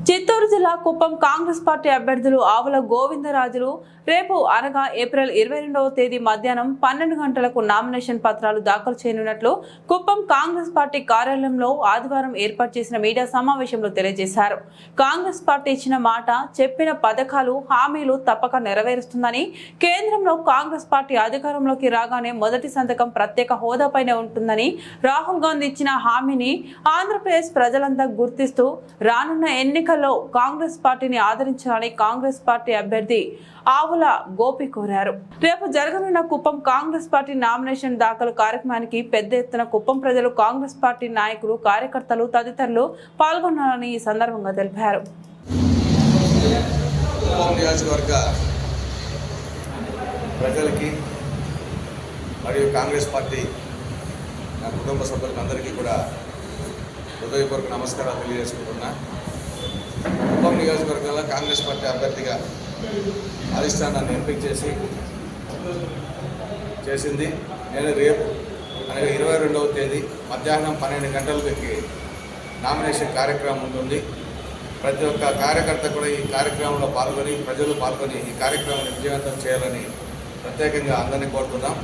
చిత్తూరు జిల్లా కుప్పం కాంగ్రెస్ పార్టీ అభ్యర్థులు ఆవుల గోవిందరాజులు రేపు అనగా ఏప్రిల్ 22వ తేదీ మధ్యాహ్నం 12 గంటలకు నామినేషన్ పత్రాలు దాఖలు చేయనున్నట్లు కుప్పం కాంగ్రెస్ పార్టీ కార్యాలయంలో ఆదివారం ఏర్పాటు చేసిన మీడియా సమావేశంలో తెలియజేశారు. కాంగ్రెస్ పార్టీ ఇచ్చిన మాట, చెప్పిన పథకాలు, హామీలు తప్పక నెరవేరుస్తుందని, కేంద్రంలో కాంగ్రెస్ పార్టీ అధికారంలోకి రాగానే మొదటి సంతకం ప్రత్యేక హోదాపైనే ఉంటుందని, రాహుల్ గాంధీ ఇచ్చిన హామీని ఆంధ్రప్రదేశ్ ప్రజలంతా గుర్తిస్తూ రానున్న ఎన్నికల్లో కాంగ్రెస్ పార్టీని ఆదరించాలని కాంగ్రెస్ పార్టీ అభ్యర్థి ఆవుల గోపి కోరారు. రేపు జరగనున్న కుప్పం కాంగ్రెస్ పార్టీ నామినేషన్ దాఖలు కార్యక్రమానికి పెద్ద ఎత్తున కుప్పం ప్రజలు, కాంగ్రెస్ పార్టీ నాయకులు, కార్యకర్తలు తదితరులు పాల్గొన్నారని ఈ సందర్భంగా తెలిపారు. ప్రజలకి మరియు కాంగ్రెస్ పార్టీ నా కుటుంబ సభ్యులందరికీ కూడా హృదయపూర్వక నమస్కారాలు తెలియజేసుకుంటున్నా. కుప్పం నియోజకవర్గంలో కాంగ్రెస్ పార్టీ అభ్యర్థిగా అధిష్టానాన్ని ఎంపిక చేసింది. నేను రేపు అనగా 22వ తేదీ మధ్యాహ్నం 12 గంటలకి నామినేషన్ కార్యక్రమం ఉంటుంది. ప్రతి ఒక్క కార్యకర్త కూడా ఈ కార్యక్రమంలో పాల్గొని, ప్రజలు పాల్గొని ఈ కార్యక్రమాన్ని విజయవంతం చేయాలని ప్రత్యేకంగా అందరినీ కోరుతున్నాం.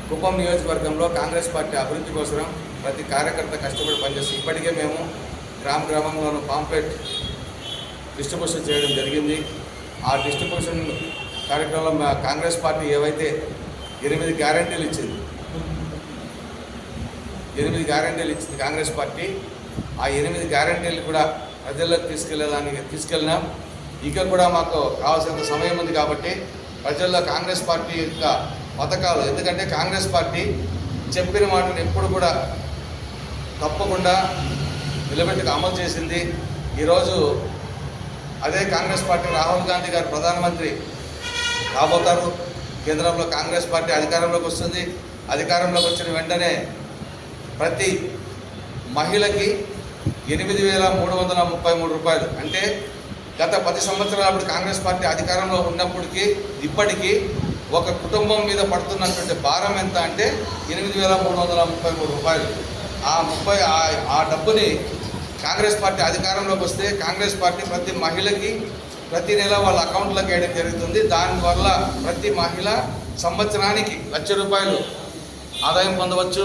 కుప్పం నియోజకవర్గంలో కాంగ్రెస్ పార్టీ అభివృద్ధి కోసం ప్రతి కార్యకర్త కష్టపడి పనిచేసి ఇప్పటికే మేము గ్రామంలోనూ పాంప్లెట్ డిస్ట్రిబ్యూషన్ చేయడం జరిగింది. ఆ డిస్ట్రిబ్యూషన్ కార్యక్రమంలో కాంగ్రెస్ పార్టీ ఏవైతే 8 గ్యారెంటీలు ఇచ్చింది, 8 గ్యారెంటీలు ఇచ్చింది కాంగ్రెస్ పార్టీ, ఆ 8 గ్యారెంటీలు కూడా ప్రజల్లోకి తీసుకెళ్ళినాం. ఇక కూడా మాకు కావాల్సినంత సమయం ఉంది కాబట్టి ప్రజల్లో కాంగ్రెస్ పార్టీ యొక్క పథకాలు, ఎందుకంటే కాంగ్రెస్ పార్టీ చెప్పిన మాటను ఎప్పుడు కూడా తప్పకుండా నిలబెట్టుకు అమలు చేసింది. ఈరోజు అదే కాంగ్రెస్ పార్టీ రాహుల్ గాంధీ గారు ప్రధానమంత్రి కాబోతారు. కేంద్రంలో కాంగ్రెస్ పార్టీ అధికారంలోకి వస్తుంది. అధికారంలోకి వచ్చిన వెంటనే ప్రతి మహిళకి 8,333 రూపాయలు, అంటే గత 10 సంవత్సరాలు కాంగ్రెస్ పార్టీ అధికారంలో ఉన్నప్పటికీ ఇప్పటికీ ఒక కుటుంబం మీద పడుతున్నటువంటి భారం ఎంత అంటే 8,333 రూపాయలు. ఆ డబ్బుని కాంగ్రెస్ పార్టీ అధికారంలోకి వస్తే కాంగ్రెస్ పార్టీ ప్రతి మహిళకి ప్రతి నెల వాళ్ళ అకౌంట్లోకి వేయడం జరుగుతుంది. దానివల్ల ప్రతి మహిళ సంవత్సరానికి 1,00,000 రూపాయలు ఆదాయం పొందవచ్చు.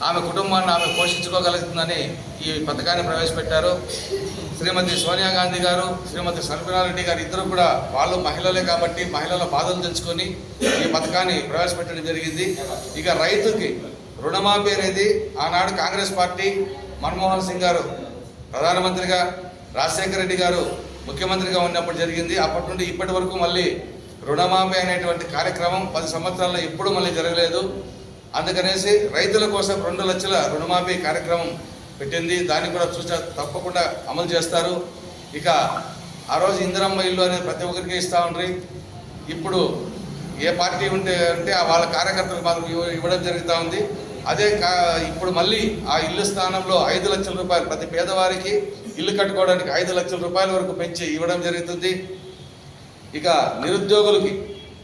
ఆమె కుటుంబాన్ని ఆమె పోషించుకోగలుగుతుందని ఈ పథకాన్ని ప్రవేశపెట్టారు. శ్రీమతి సోనియా గాంధీ గారు, శ్రీమతి శర్మిలారెడ్డి గారు ఇద్దరు కూడా వాళ్ళు మహిళలే కాబట్టి మహిళల బాధలు తెలుసుకొని ఈ పథకాన్ని ప్రవేశపెట్టడం జరిగింది. ఇక రైతుకి రుణమాఫీ అనేది ఆనాడు కాంగ్రెస్ పార్టీ మన్మోహన్ సింగ్ గారు ప్రధానమంత్రిగా, రాజశేఖర రెడ్డి గారు ముఖ్యమంత్రిగా ఉన్నప్పుడు జరిగింది. అప్పటి నుండి ఇప్పటి వరకు మళ్ళీ రుణమాఫీ అనేటువంటి కార్యక్రమం 10 సంవత్సరాల్లో ఎప్పుడు మళ్ళీ జరగలేదు. అందుకనేసి రైతుల కోసం 2 లక్షల రుణమాఫీ కార్యక్రమం పెట్టింది. దాన్ని కూడా తప్పకుండా అమలు చేస్తారు. ఇక ఆ రోజు ఇందిరమ్మ ఇల్లు అనేది ప్రతి ఒక్కరికి ఇస్తూ ఉండ్రి. ఇప్పుడు ఏ పార్టీ ఉంటే వాళ్ళ కార్యకర్తలకు మాత్రం ఇవ్వడం జరుగుతూ ఉంది. అదే ఇప్పుడు మళ్ళీ ఆ ఇల్లు స్థానంలో 5 లక్షల రూపాయలు ప్రతి పేదవారికి ఇల్లు కట్టుకోవడానికి 5 లక్షల రూపాయల వరకు పెంచి ఇవ్వడం జరుగుతుంది. ఇక నిరుద్యోగులకి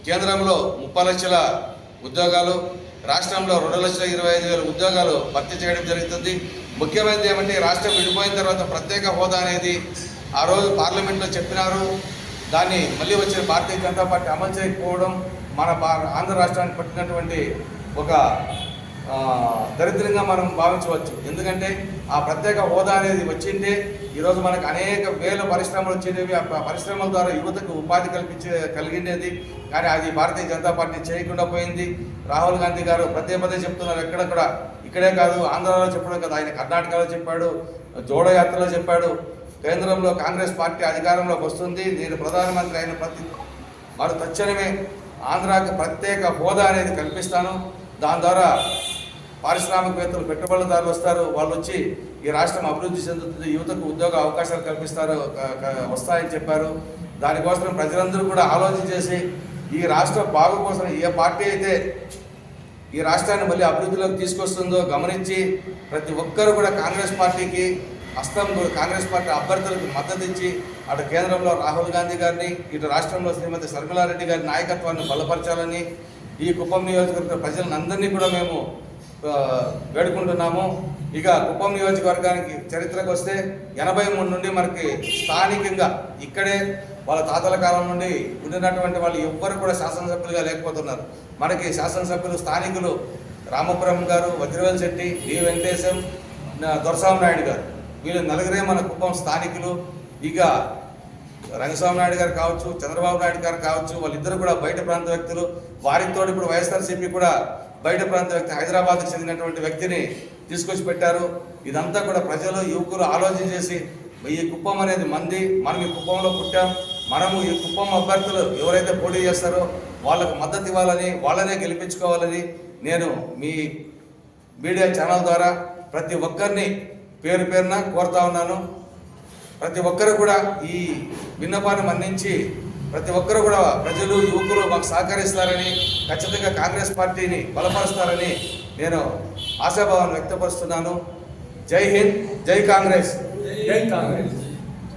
కేంద్రంలో 30 లక్షల ఉద్యోగాలు, రాష్ట్రంలో 2,25,000 ఉద్యోగాలు భర్తీ చేయడం జరుగుతుంది. ముఖ్యమైనది ఏమంటే రాష్ట్రం విడిపోయిన తర్వాత ప్రత్యేక హోదా అనేది ఆ రోజు పార్లమెంట్లో చెప్పినారు. దాన్ని మళ్ళీ వచ్చిన భారతీయ జనతా పార్టీ అమలు చేయకపోవడం మన ఆంధ్ర రాష్ట్రానికి పట్టినటువంటి ఒక దరిద్రంగా మనం భావించవచ్చు. ఎందుకంటే ఆ ప్రత్యేక హోదా అనేది వచ్చింటే ఈరోజు మనకు అనేక వేల పరిశ్రమలు వచ్చేవి. ఆ పరిశ్రమల ద్వారా యువతకు ఉపాధి కలిగిండేది. కానీ అది భారతీయ జనతా పార్టీ చేయకుండా పోయింది. రాహుల్ గాంధీ గారు పదే చెప్తున్నారు. ఎక్కడెక్కడ ఇక్కడే కాదు, ఆంధ్రాలో చెప్పడం కదా, ఆయన కర్ణాటకలో చెప్పాడు, జోడో యాత్రలో చెప్పాడు. కేంద్రంలో కాంగ్రెస్ పార్టీ అధికారంలోకి వస్తుంది, నేను ప్రధానమంత్రి అయిన మరి తక్షణమే ఆంధ్రాకి ప్రత్యేక హోదా అనేది కల్పిస్తాను. దాని ద్వారా పారిశ్రామికవేత్తలు, పెట్టుబడిదారులు వస్తారు. వాళ్ళు వచ్చి ఈ రాష్ట్రం అభివృద్ధి చెందుతుంది, యువతకు ఉద్యోగ అవకాశాలు వస్తాయని చెప్పారు. దానికోసం ప్రజలందరూ కూడా ఆలోచన చేసి ఈ రాష్ట్ర బాగు కోసం ఏ పార్టీ అయితే ఈ రాష్ట్రాన్ని మళ్ళీ అభివృద్ధిలోకి తీసుకొస్తుందో గమనించి ప్రతి ఒక్కరు కూడా కాంగ్రెస్ పార్టీకి కాంగ్రెస్ పార్టీ అభ్యర్థులకు మద్దతు ఇచ్చి అటు కేంద్రంలో రాహుల్ గాంధీ గారిని, ఇటు రాష్ట్రంలో శ్రీమతి శర్మిలారెడ్డి గారి నాయకత్వాన్ని బలపరచాలని ఈ కుప్పం నియోజకవర్గ ప్రజలందరినీ కూడా మేము వేడుకుంటున్నాము. ఇక కుప్పం నియోజకవర్గానికి చరిత్రకు వస్తే 83 నుండి మనకి స్థానికంగా ఇక్కడే వాళ్ళ తాతల కాలం నుండి ఉండినటువంటి వాళ్ళు ఎవ్వరు కూడా శాసనసభ్యులుగా లేకపోతున్నారు. మనకి శాసనసభ్యులు స్థానికులు రామపురం గారు, వజ్రవేల్ శెట్టి, డి వెంకటేశం, దొరస్వామి నాయుడు గారు, వీళ్ళు నలుగురే మన కుప్పం స్థానికులు. ఇక రంగస్వామి నాయుడు గారు కావచ్చు, చంద్రబాబు నాయుడు గారు కావచ్చు, వాళ్ళిద్దరు కూడా బయట ప్రాంత వ్యక్తులు. వారితో ఇప్పుడు వైఎస్ఆర్సీపీ కూడా బయట ప్రాంత వ్యక్తి, హైదరాబాద్కు చెందినటువంటి వ్యక్తిని తీసుకొచ్చి పెట్టారు. ఇదంతా కూడా ప్రజలు, యువకులు ఆలోచన చేసి ఈ కుప్పం అనేది మంది, మనం ఈ కుప్పంలో పుట్టాం, మనము ఈ కుప్పం అభ్యర్థులు ఎవరైతే పోటీ చేస్తారో వాళ్ళకు మద్దతు ఇవ్వాలని, వాళ్ళనే గెలిపించుకోవాలని నేను మీ మీడియా ఛానల్ ద్వారా ప్రతి ఒక్కరిని పేరు పేరున కోరుతా ఉన్నాను. ప్రతి ఒక్కరు కూడా ఈ విన్నపాన్ని మన్నించి ప్రతి ఒక్కరు కూడా ప్రజలు, యువకులు మాకు సహకరిస్తారని, ఖచ్చితంగా కాంగ్రెస్ పార్టీని బలపరుస్తారని నేను ఆశాభావాన్ని వ్యక్తపరుస్తున్నాను. జై హింద్, జై కాంగ్రెస్. జై కాంగ్రెస్.